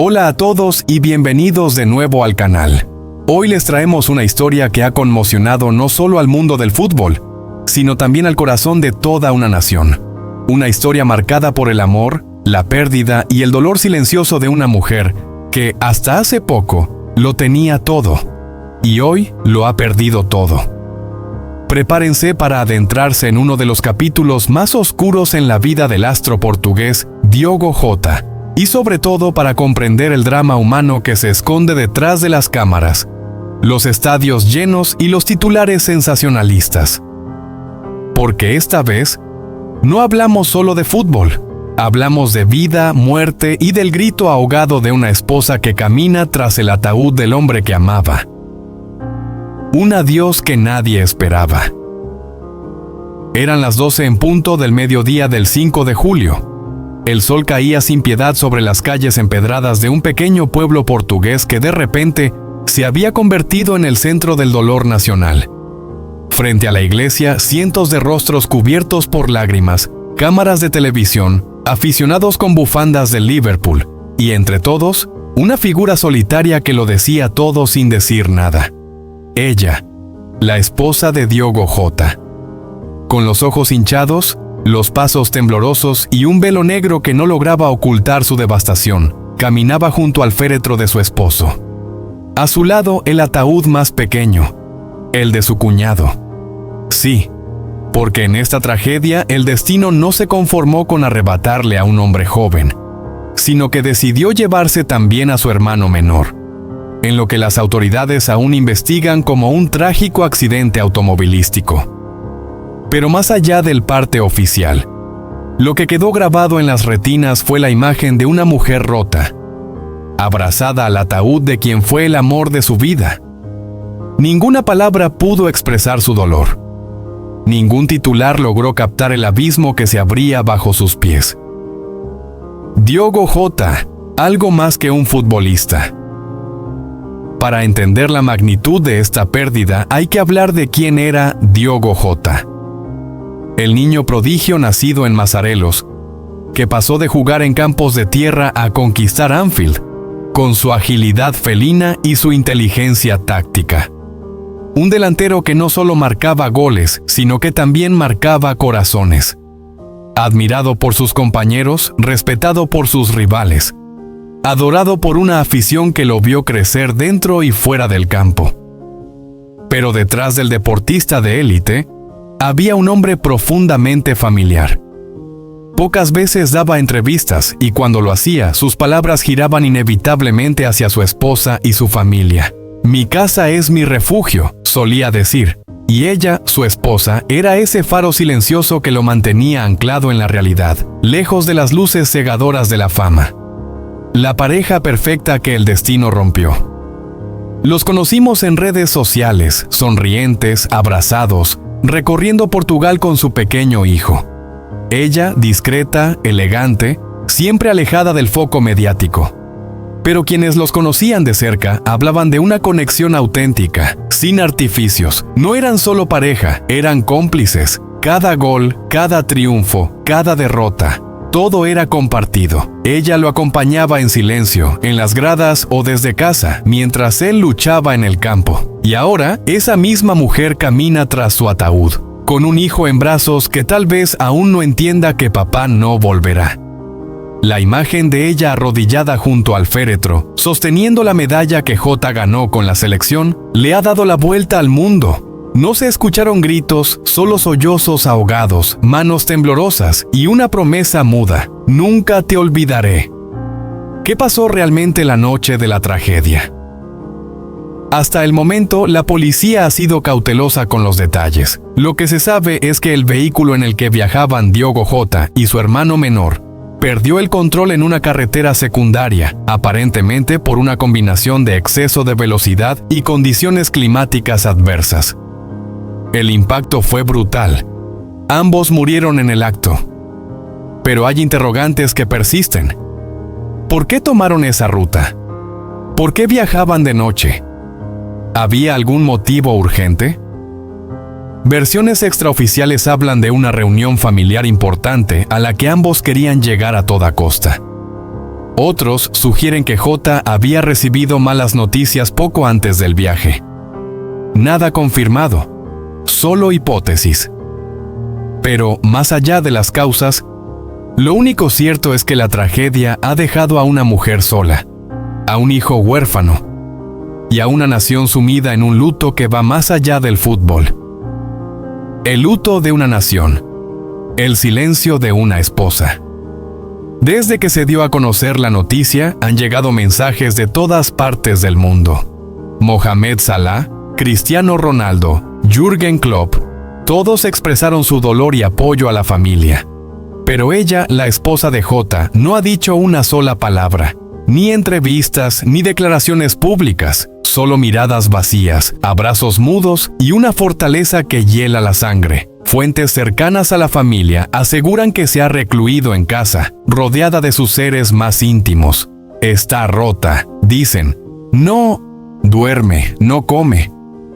Hola a todos y bienvenidos de nuevo al canal. Hoy les traemos una historia que ha conmocionado no solo al mundo del fútbol, sino también al corazón de toda una nación. Una historia marcada por el amor, la pérdida y el dolor silencioso de una mujer que, hasta hace poco, lo tenía todo, y hoy lo ha perdido todo. Prepárense para adentrarse en uno de los capítulos más oscuros en la vida del astro portugués Diogo Jota, y sobre todo para comprender el drama humano que se esconde detrás de las cámaras, los estadios llenos y los titulares sensacionalistas. Porque esta vez, no hablamos solo de fútbol, hablamos de vida, muerte y del grito ahogado de una esposa que camina tras el ataúd del hombre que amaba. Un adiós que nadie esperaba. Eran las 12 en punto del mediodía del 5 de julio. El sol caía sin piedad sobre las calles empedradas de un pequeño pueblo portugués que de repente se había convertido en el centro del dolor nacional. Frente a la iglesia, cientos de rostros cubiertos por lágrimas, cámaras de televisión, aficionados con bufandas del Liverpool, y entre todos, una figura solitaria que lo decía todo sin decir nada. Ella, la esposa de Diogo Jota. Con los ojos hinchados, los pasos temblorosos y un velo negro que no lograba ocultar su devastación, caminaba junto al féretro de su esposo. A su lado, el ataúd más pequeño, el de su cuñado. Sí, porque en esta tragedia el destino no se conformó con arrebatarle a un hombre joven, sino que decidió llevarse también a su hermano menor, en lo que las autoridades aún investigan como un trágico accidente automovilístico. Pero más allá del parte oficial, lo que quedó grabado en las retinas fue la imagen de una mujer rota, abrazada al ataúd de quien fue el amor de su vida. Ninguna palabra pudo expresar su dolor. Ningún titular logró captar el abismo que se abría bajo sus pies. Diogo Jota, algo más que un futbolista. Para entender la magnitud de esta pérdida hay que hablar de quién era Diogo Jota. El niño prodigio nacido en Mazarelos, que pasó de jugar en campos de tierra a conquistar Anfield, con su agilidad felina y su inteligencia táctica. Un delantero que no solo marcaba goles, sino que también marcaba corazones. Admirado por sus compañeros, respetado por sus rivales, adorado por una afición que lo vio crecer dentro y fuera del campo. Pero detrás del deportista de élite, había un hombre profundamente familiar. Pocas veces daba entrevistas y cuando lo hacía, sus palabras giraban inevitablemente hacia su esposa y su familia. «Mi casa es mi refugio», solía decir, y ella, su esposa, era ese faro silencioso que lo mantenía anclado en la realidad, lejos de las luces cegadoras de la fama. La pareja perfecta que el destino rompió. Los conocimos en redes sociales, sonrientes, abrazados, recorriendo Portugal con su pequeño hijo. Ella, discreta, elegante, siempre alejada del foco mediático. Pero quienes los conocían de cerca hablaban de una conexión auténtica, sin artificios. No eran solo pareja, eran cómplices. Cada gol, cada triunfo, cada derrota, todo era compartido. Ella lo acompañaba en silencio, en las gradas o desde casa, mientras él luchaba en el campo. Y ahora, esa misma mujer camina tras su ataúd, con un hijo en brazos que tal vez aún no entienda que papá no volverá. La imagen de ella arrodillada junto al féretro, sosteniendo la medalla que Jota ganó con la selección, le ha dado la vuelta al mundo. No se escucharon gritos, solo sollozos ahogados, manos temblorosas y una promesa muda: «Nunca te olvidaré». ¿Qué pasó realmente la noche de la tragedia? Hasta el momento, la policía ha sido cautelosa con los detalles. Lo que se sabe es que el vehículo en el que viajaban Diogo Jota y su hermano menor perdió el control en una carretera secundaria, aparentemente por una combinación de exceso de velocidad y condiciones climáticas adversas. El impacto fue brutal. Ambos murieron en el acto. Pero hay interrogantes que persisten. ¿Por qué tomaron esa ruta? ¿Por qué viajaban de noche? ¿Había algún motivo urgente? Versiones extraoficiales hablan de una reunión familiar importante a la que ambos querían llegar a toda costa. Otros sugieren que J había recibido malas noticias poco antes del viaje. Nada confirmado, solo hipótesis. Pero, más allá de las causas, lo único cierto es que la tragedia ha dejado a una mujer sola, a un hijo huérfano, y a una nación sumida en un luto que va más allá del fútbol. El luto de una nación, el silencio de una esposa. Desde que se dio a conocer la noticia, han llegado mensajes de todas partes del mundo. Mohamed Salah, Cristiano Ronaldo, Jürgen Klopp, todos expresaron su dolor y apoyo a la familia. Pero ella, la esposa de J, no ha dicho una sola palabra, ni entrevistas, ni declaraciones públicas, solo miradas vacías, abrazos mudos y una fortaleza que hiela la sangre. Fuentes cercanas a la familia aseguran que se ha recluido en casa, rodeada de sus seres más íntimos. Está rota, dicen. No duerme, no come.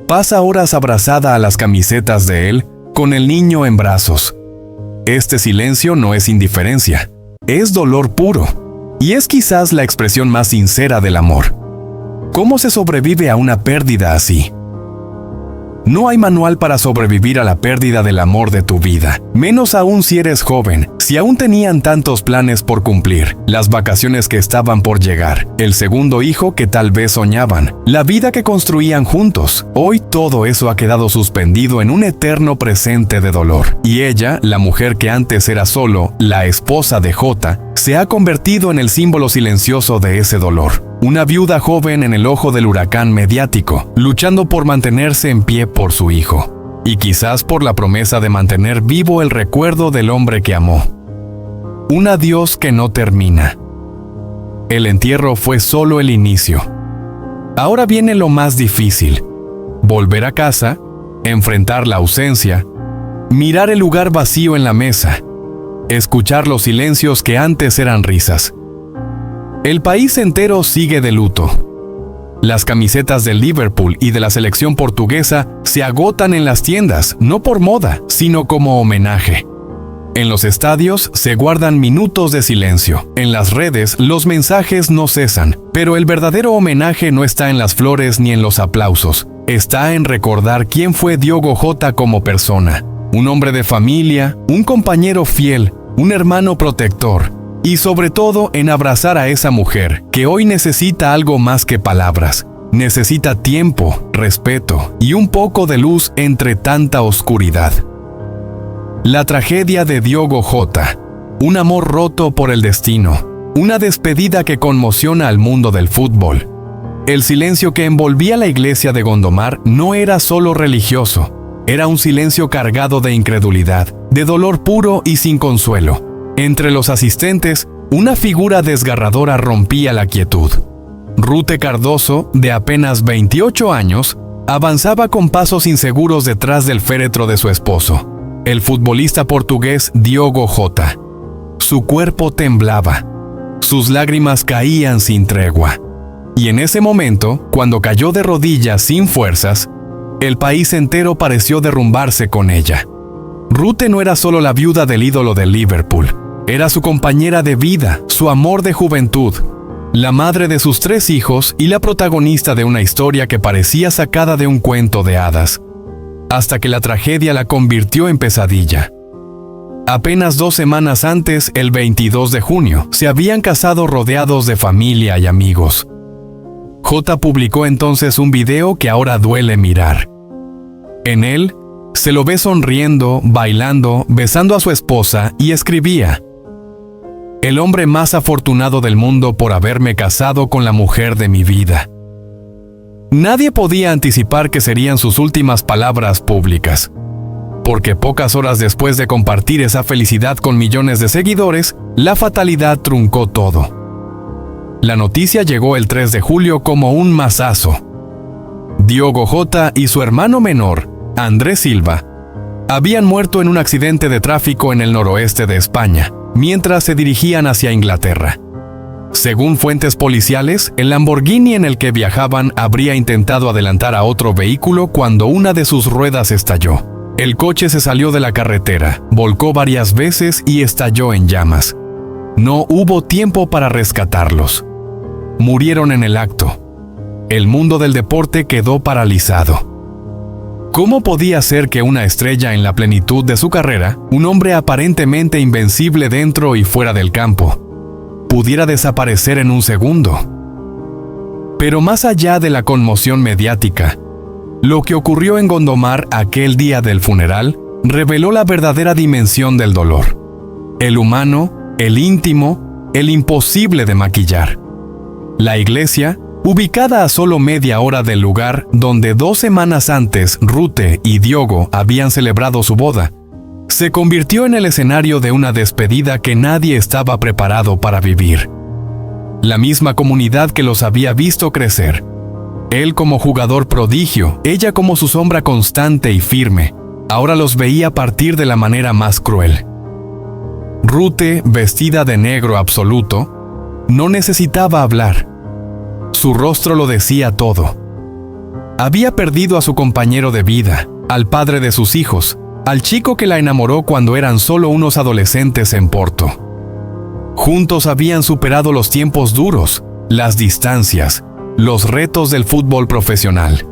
Pasa horas abrazada a las camisetas de él, con el niño en brazos. Este silencio no es indiferencia, es dolor puro. Y es quizás la expresión más sincera del amor. ¿Cómo se sobrevive a una pérdida así? No hay manual para sobrevivir a la pérdida del amor de tu vida, menos aún si eres joven, si aún tenían tantos planes por cumplir, las vacaciones que estaban por llegar, el segundo hijo que tal vez soñaban, la vida que construían juntos. Hoy todo eso ha quedado suspendido en un eterno presente de dolor. Y ella, la mujer que antes era solo la esposa de J, se ha convertido en el símbolo silencioso de ese dolor. Una viuda joven en el ojo del huracán mediático, luchando por mantenerse en pie por su hijo. Y quizás por la promesa de mantener vivo el recuerdo del hombre que amó. Un adiós que no termina. El entierro fue solo el inicio. Ahora viene lo más difícil. Volver a casa, enfrentar la ausencia, mirar el lugar vacío en la mesa, escuchar los silencios que antes eran risas. El país entero sigue de luto. Las camisetas del Liverpool y de la selección portuguesa se agotan en las tiendas, no por moda, sino como homenaje. En los estadios se guardan minutos de silencio. En las redes los mensajes no cesan, pero el verdadero homenaje no está en las flores ni en los aplausos. Está en recordar quién fue Diogo J como persona. Un hombre de familia, un compañero fiel, un hermano protector. Y sobre todo en abrazar a esa mujer, que hoy necesita algo más que palabras. Necesita tiempo, respeto y un poco de luz entre tanta oscuridad. La tragedia de Diogo J. Un amor roto por el destino. Una despedida que conmociona al mundo del fútbol. El silencio que envolvía la iglesia de Gondomar no era solo religioso. Era un silencio cargado de incredulidad, de dolor puro y sin consuelo. Entre los asistentes, una figura desgarradora rompía la quietud. Rute Cardoso, de apenas 28 años, avanzaba con pasos inseguros detrás del féretro de su esposo, el futbolista portugués Diogo J. Su cuerpo temblaba, sus lágrimas caían sin tregua. Y en ese momento, cuando cayó de rodillas sin fuerzas, el país entero pareció derrumbarse con ella. Rute no era solo la viuda del ídolo del Liverpool. Era su compañera de vida, su amor de juventud, la madre de sus 3 hijos y la protagonista de una historia que parecía sacada de un cuento de hadas, hasta que la tragedia la convirtió en pesadilla. Apenas 2 semanas antes, el 22 de junio, se habían casado rodeados de familia y amigos. J publicó entonces un video que ahora duele mirar. En él, se lo ve sonriendo, bailando, besando a su esposa y escribía: el hombre más afortunado del mundo por haberme casado con la mujer de mi vida. Nadie podía anticipar que serían sus últimas palabras públicas, porque pocas horas después de compartir esa felicidad con millones de seguidores, la fatalidad truncó todo. La noticia llegó el 3 de julio como un mazazo. Diogo J. y su hermano menor, Andrés Silva, habían muerto en un accidente de tráfico en el noroeste de España, mientras se dirigían hacia Inglaterra. Según fuentes policiales, el Lamborghini en el que viajaban habría intentado adelantar a otro vehículo cuando una de sus ruedas estalló. El coche se salió de la carretera, volcó varias veces y estalló en llamas. No hubo tiempo para rescatarlos. Murieron en el acto. El mundo del deporte quedó paralizado. ¿Cómo podía ser que una estrella en la plenitud de su carrera, un hombre aparentemente invencible dentro y fuera del campo, pudiera desaparecer en un segundo? Pero más allá de la conmoción mediática, lo que ocurrió en Gondomar aquel día del funeral reveló la verdadera dimensión del dolor. El humano, el íntimo, el imposible de maquillar. La iglesia, ubicada a solo media hora del lugar donde 2 semanas antes Ruth y Diogo habían celebrado su boda, se convirtió en el escenario de una despedida que nadie estaba preparado para vivir. La misma comunidad que los había visto crecer. Él como jugador prodigio, ella como su sombra constante y firme, ahora los veía partir de la manera más cruel. Ruth, vestida de negro absoluto, no necesitaba hablar. Su rostro lo decía todo. Había perdido a su compañero de vida, al padre de sus hijos, al chico que la enamoró cuando eran solo unos adolescentes en Porto. Juntos habían superado los tiempos duros, las distancias, los retos del fútbol profesional.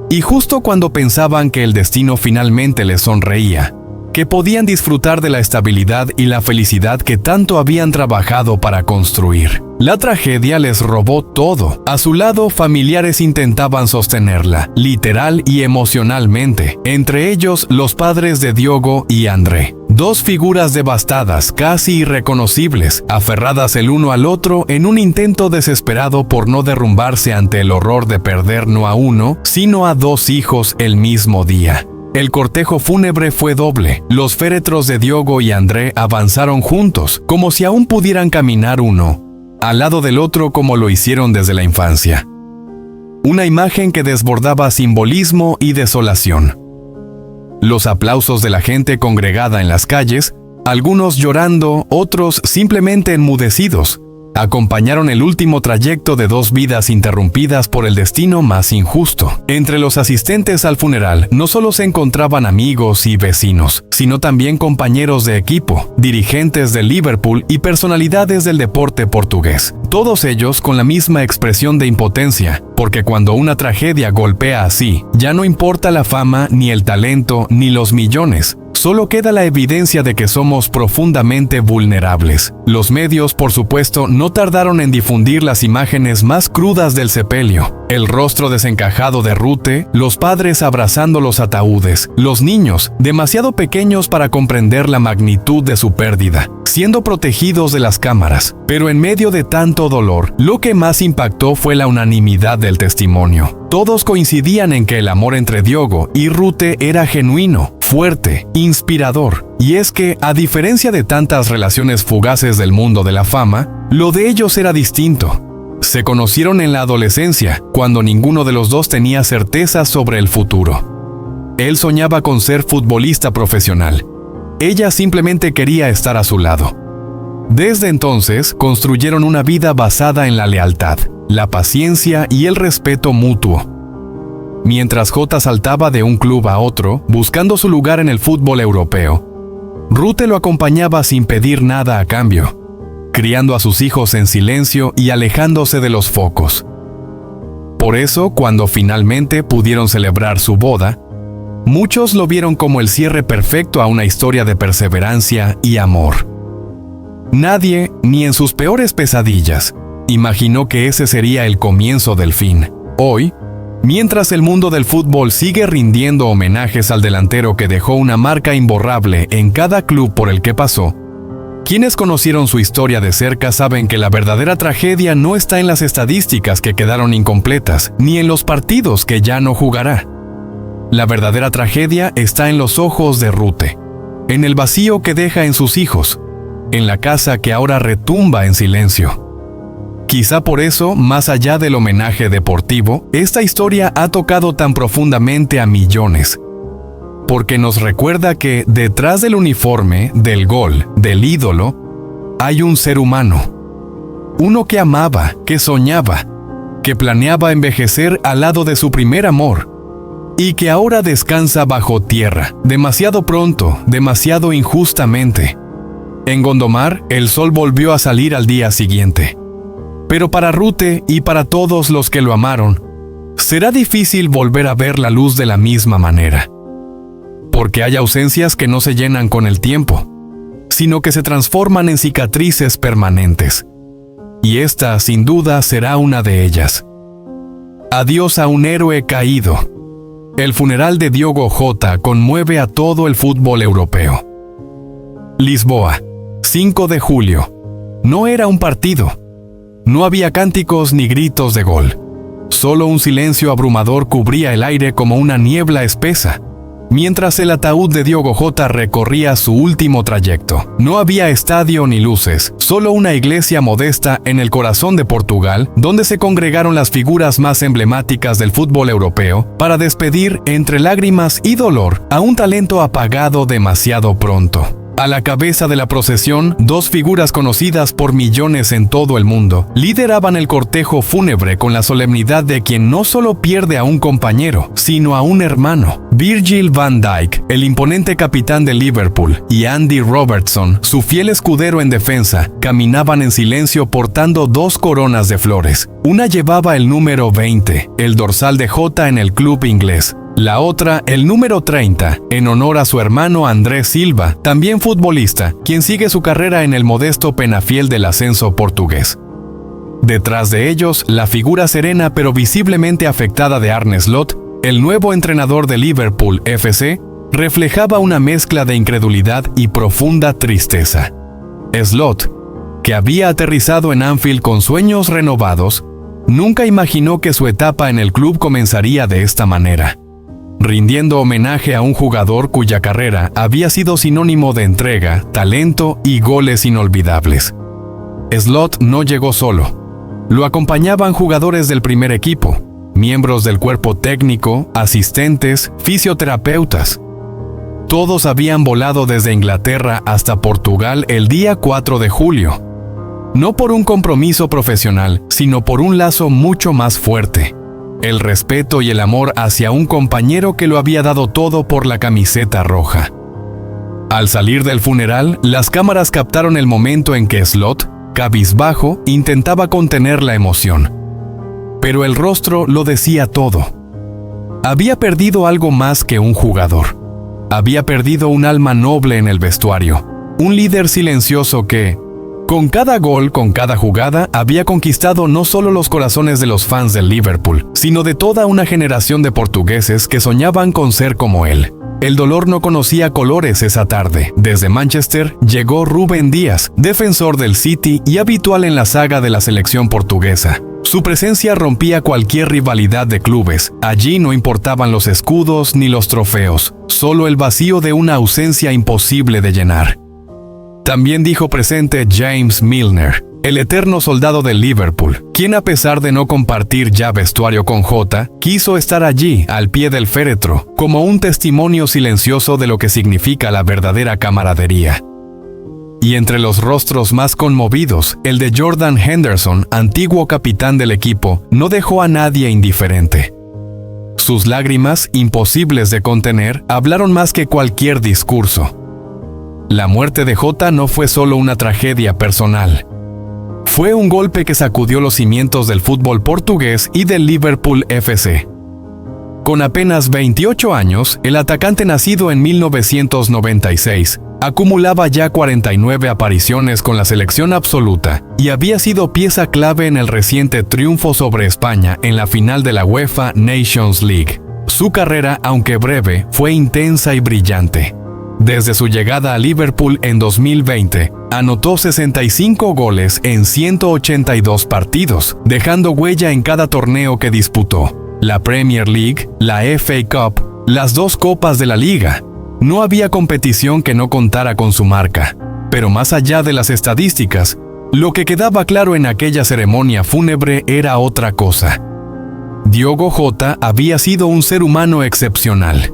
Y justo cuando pensaban que el destino finalmente les sonreía, que podían disfrutar de la estabilidad y la felicidad que tanto habían trabajado para construir, la tragedia les robó todo. A su lado, familiares intentaban sostenerla, literal y emocionalmente, entre ellos los padres de Diogo y André. 2 figuras devastadas, casi irreconocibles, aferradas el uno al otro en un intento desesperado por no derrumbarse ante el horror de perder no a uno, sino a 2 hijos el mismo día. El cortejo fúnebre fue doble. Los féretros de Diogo y André avanzaron juntos, como si aún pudieran caminar uno al lado del otro como lo hicieron desde la infancia. Una imagen que desbordaba simbolismo y desolación. Los aplausos de la gente congregada en las calles, algunos llorando, otros simplemente enmudecidos, acompañaron el último trayecto de 2 vidas interrumpidas por el destino más injusto. Entre los asistentes al funeral no solo se encontraban amigos y vecinos, sino también compañeros de equipo, dirigentes del Liverpool y personalidades del deporte portugués. Todos ellos con la misma expresión de impotencia, porque cuando una tragedia golpea así, ya no importa la fama, ni el talento, ni los millones. Solo queda la evidencia de que somos profundamente vulnerables. Los medios, por supuesto, no tardaron en difundir las imágenes más crudas del sepelio. El rostro desencajado de Ruth, los padres abrazando los ataúdes, los niños, demasiado pequeños para comprender la magnitud de su pérdida, siendo protegidos de las cámaras. Pero en medio de tanto dolor, lo que más impactó fue la unanimidad del testimonio. Todos coincidían en que el amor entre Diogo y Ruth era genuino, fuerte, inspirador. Y es que, a diferencia de tantas relaciones fugaces del mundo de la fama, lo de ellos era distinto. Se conocieron en la adolescencia, cuando ninguno de los dos tenía certeza sobre el futuro. Él soñaba con ser futbolista profesional. Ella simplemente quería estar a su lado. Desde entonces, construyeron una vida basada en la lealtad, la paciencia y el respeto mutuo. Mientras Jota saltaba de un club a otro, buscando su lugar en el fútbol europeo, Ruth lo acompañaba sin pedir nada a cambio, criando a sus hijos en silencio y alejándose de los focos. Por eso, cuando finalmente pudieron celebrar su boda, muchos lo vieron como el cierre perfecto a una historia de perseverancia y amor. Nadie, ni en sus peores pesadillas, imaginó que ese sería el comienzo del fin. Hoy, mientras el mundo del fútbol sigue rindiendo homenajes al delantero que dejó una marca imborrable en cada club por el que pasó, quienes conocieron su historia de cerca saben que la verdadera tragedia no está en las estadísticas que quedaron incompletas, ni en los partidos que ya no jugará. La verdadera tragedia está en los ojos de Ruth, en el vacío que deja en sus hijos, en la casa que ahora retumba en silencio. Quizá por eso, más allá del homenaje deportivo, esta historia ha tocado tan profundamente a millones. Porque nos recuerda que detrás del uniforme, del gol, del ídolo, hay un ser humano. Uno que amaba, que soñaba, que planeaba envejecer al lado de su primer amor, y que ahora descansa bajo tierra, demasiado pronto, demasiado injustamente. En Gondomar, el sol volvió a salir al día siguiente. Pero para Rute y para todos los que lo amaron, será difícil volver a ver la luz de la misma manera. Porque hay ausencias que no se llenan con el tiempo, sino que se transforman en cicatrices permanentes. Y esta, sin duda, será una de ellas. Adiós a un héroe caído. El funeral de Diogo Jota conmueve a todo el fútbol europeo. Lisboa, 5 de julio. No era un partido. No había cánticos ni gritos de gol. Solo un silencio abrumador cubría el aire como una niebla espesa, mientras el ataúd de Diogo Jota recorría su último trayecto. No había estadio ni luces, solo una iglesia modesta en el corazón de Portugal, donde se congregaron las figuras más emblemáticas del fútbol europeo para despedir, entre lágrimas y dolor, a un talento apagado demasiado pronto. A la cabeza de la procesión, 2 figuras conocidas por millones en todo el mundo lideraban el cortejo fúnebre con la solemnidad de quien no solo pierde a un compañero, sino a un hermano. Virgil van Dijk, el imponente capitán de Liverpool, y Andy Robertson, su fiel escudero en defensa, caminaban en silencio portando 2 coronas de flores. Una llevaba el número 20, el dorsal de Jota en el club inglés. La otra, el número 30, en honor a su hermano Andrés Silva, también futbolista, quien sigue su carrera en el modesto Penafiel del ascenso portugués. Detrás de ellos, la figura serena pero visiblemente afectada de Arne Slot, el nuevo entrenador de Liverpool FC, reflejaba una mezcla de incredulidad y profunda tristeza. Slot, que había aterrizado en Anfield con sueños renovados, nunca imaginó que su etapa en el club comenzaría de esta manera, rindiendo homenaje a un jugador cuya carrera había sido sinónimo de entrega, talento y goles inolvidables. Slot no llegó solo. Lo acompañaban jugadores del primer equipo, miembros del cuerpo técnico, asistentes, fisioterapeutas. Todos habían volado desde Inglaterra hasta Portugal el día 4 de julio. No por un compromiso profesional, sino por un lazo mucho más fuerte: el respeto y el amor hacia un compañero que lo había dado todo por la camiseta roja. Al salir del funeral, las cámaras captaron el momento en que Slot, cabizbajo, intentaba contener la emoción. Pero el rostro lo decía todo. Había perdido algo más que un jugador. Había perdido un alma noble en el vestuario, un líder silencioso que, con cada gol, con cada jugada, había conquistado no solo los corazones de los fans del Liverpool, sino de toda una generación de portugueses que soñaban con ser como él. El dolor no conocía colores esa tarde. Desde Manchester llegó Rúben Díaz, defensor del City y habitual en la saga de la selección portuguesa. Su presencia rompía cualquier rivalidad de clubes. Allí no importaban los escudos ni los trofeos, solo el vacío de una ausencia imposible de llenar. También dijo presente James Milner, el eterno soldado del Liverpool, quien, a pesar de no compartir ya vestuario con Jota, quiso estar allí, al pie del féretro, como un testimonio silencioso de lo que significa la verdadera camaradería. Y entre los rostros más conmovidos, el de Jordan Henderson, antiguo capitán del equipo, no dejó a nadie indiferente. Sus lágrimas, imposibles de contener, hablaron más que cualquier discurso. La muerte de Jota no fue solo una tragedia personal. Fue un golpe que sacudió los cimientos del fútbol portugués y del Liverpool FC. Con apenas 28 años, el atacante nacido en 1996 acumulaba ya 49 apariciones con la selección absoluta y había sido pieza clave en el reciente triunfo sobre España en la final de la UEFA Nations League. Su carrera, aunque breve, fue intensa y brillante. Desde su llegada a Liverpool en 2020, anotó 65 goles en 182 partidos, dejando huella en cada torneo que disputó: la Premier League, la FA Cup, las 2 copas de la Liga. No había competición que no contara con su marca. Pero más allá de las estadísticas, lo que quedaba claro en aquella ceremonia fúnebre era otra cosa. Diogo Jota había sido un ser humano excepcional.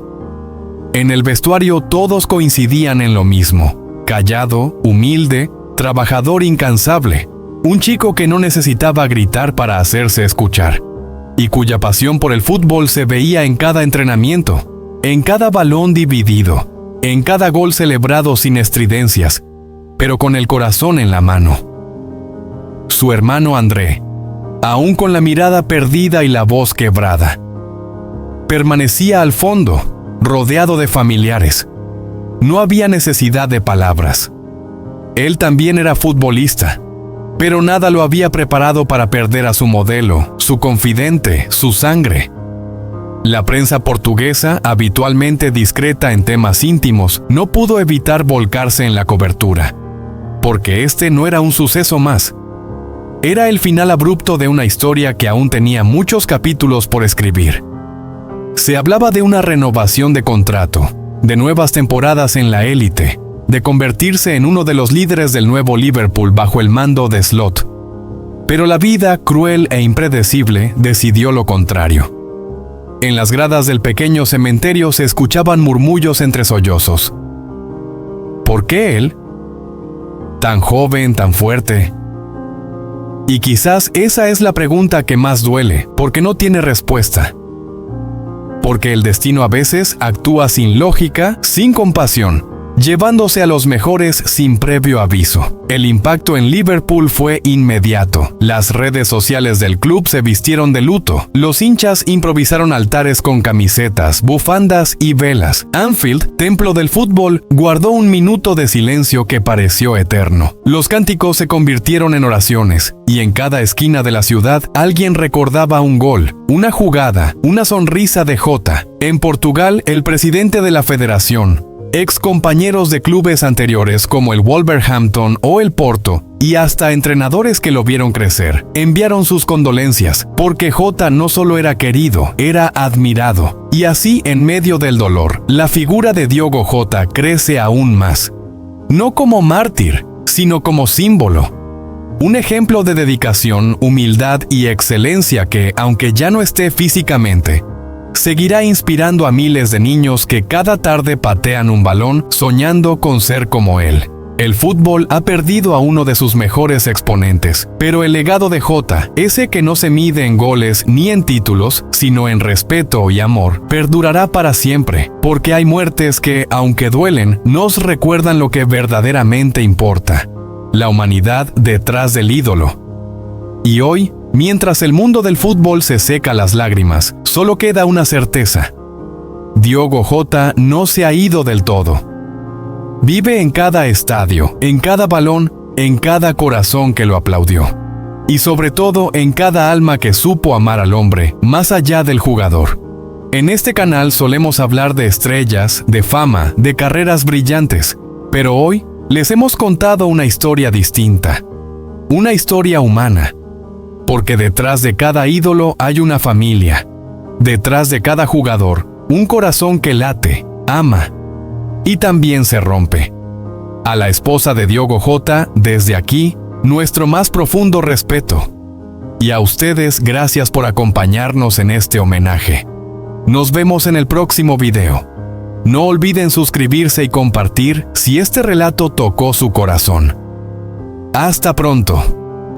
En el vestuario todos coincidían en lo mismo: callado, humilde, trabajador incansable, un chico que no necesitaba gritar para hacerse escuchar, y cuya pasión por el fútbol se veía en cada entrenamiento, en cada balón dividido, en cada gol celebrado sin estridencias, pero con el corazón en la mano. Su hermano André, aún con la mirada perdida y la voz quebrada, permanecía al fondo, rodeado de familiares. No había necesidad de palabras. Él también era futbolista, pero nada lo había preparado para perder a su modelo, su confidente, su sangre. La prensa portuguesa, habitualmente discreta en temas íntimos, no pudo evitar volcarse en la cobertura, porque este no era un suceso más. Era el final abrupto de una historia que aún tenía muchos capítulos por escribir. Se hablaba de una renovación de contrato, de nuevas temporadas en la élite, de convertirse en uno de los líderes del nuevo Liverpool bajo el mando de Slot. Pero la vida, cruel e impredecible, decidió lo contrario. En las gradas del pequeño cementerio se escuchaban murmullos entre sollozos. ¿Por qué él? Tan joven, tan fuerte. Y quizás esa es la pregunta que más duele, porque no tiene respuesta. Porque el destino a veces actúa sin lógica, sin compasión, llevándose a los mejores sin previo aviso. El impacto en Liverpool fue inmediato. Las redes sociales del club se vistieron de luto. Los hinchas improvisaron altares con camisetas, bufandas y velas. Anfield, templo del fútbol, guardó un minuto de silencio que pareció eterno. Los cánticos se convirtieron en oraciones, y en cada esquina de la ciudad alguien recordaba un gol, una jugada, una sonrisa de Jota. En Portugal, el presidente de la federación, ex compañeros de clubes anteriores como el Wolverhampton o el Porto, y hasta entrenadores que lo vieron crecer, enviaron sus condolencias, porque Jota no solo era querido, era admirado. Y así, en medio del dolor, la figura de Diogo Jota crece aún más. No como mártir, sino como símbolo. Un ejemplo de dedicación, humildad y excelencia que, aunque ya no esté físicamente, seguirá inspirando a miles de niños que cada tarde patean un balón soñando con ser como él. El fútbol ha perdido a uno de sus mejores exponentes, pero el legado de Jota, ese que no se mide en goles ni en títulos, sino en respeto y amor, perdurará para siempre, porque hay muertes que, aunque duelen, nos recuerdan lo que verdaderamente importa: la humanidad detrás del ídolo. Y hoy, mientras el mundo del fútbol se seca las lágrimas, solo queda una certeza: Diogo Jota no se ha ido del todo. Vive en cada estadio, en cada balón, en cada corazón que lo aplaudió. Y sobre todo en cada alma que supo amar al hombre, más allá del jugador. En este canal solemos hablar de estrellas, de fama, de carreras brillantes, pero hoy les hemos contado una historia distinta. Una historia humana. Porque detrás de cada ídolo hay una familia. Detrás de cada jugador, un corazón que late, ama y también se rompe. A la esposa de Diogo Jota, desde aquí, nuestro más profundo respeto. Y a ustedes, gracias por acompañarnos en este homenaje. Nos vemos en el próximo video. No olviden suscribirse y compartir si este relato tocó su corazón. Hasta pronto.